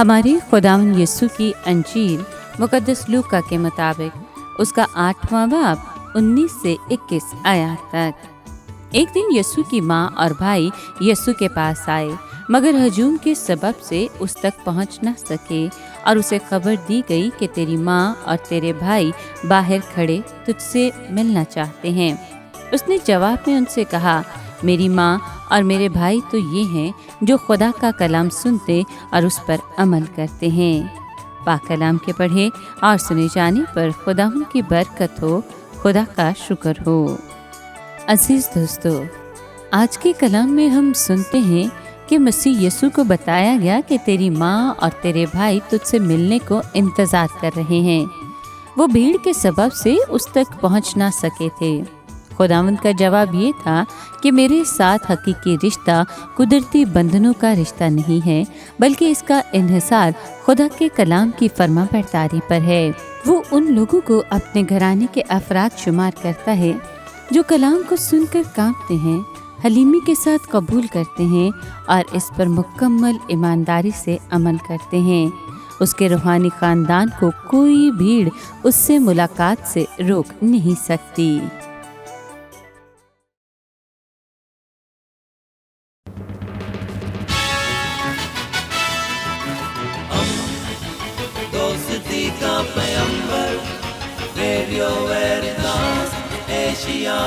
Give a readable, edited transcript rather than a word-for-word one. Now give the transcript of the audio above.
हमारे खुदावंद यीशु की अंजील मुकद्दस लूका के मुताबिक उसका 8वां बाब 19 से 21 आयत तक। एक दिन यीशु की माँ और भाई यीशु के पास आए, मगर हजूम के सबब से उस तक पहुँच न सके और उसे खबर दी गई कि तेरी माँ और तेरे भाई बाहर खड़े तुझसे मिलना चाहते हैं। उसने जवाब में उनसे कहा, मेरी माँ और मेरे भाई तो ये हैं जो खुदा का कलाम सुनते और उस पर अमल करते हैं। पाक कलाम के पढ़े और सुने जाने पर खुदावंद की बरकत हो, खुदा का शुक्र हो। अजीज दोस्तों, आज के कलाम में हम सुनते हैं कि मसीह यीशु को बताया गया कि तेरी माँ और तेरे भाई तुझसे मिलने को इंतज़ार कर रहे हैं। वो भीड़ के सबब से उस तक पहुँच ना सके थे। खुदावंद का जवाब ये था कि मेरे साथ हकीकी रिश्ता कुदरती बंधनों का रिश्ता नहीं है, बल्कि इसका इन्हिसार खुदा के कलाम की फरमाबरदारी पर है। वो उन लोगों को अपने घराने के अफराद शुमार करता है जो कलाम को सुनकर कांपते हैं, हलीमी के साथ कबूल करते हैं और इस पर मुकम्मल ईमानदारी से अमल करते हैं। उसके रूहानी खानदान को कोई भीड़ उससे मुलाकात से रोक नहीं सकती। दोस्ती का पैगंबर, रेडियो वेरितास एशिया।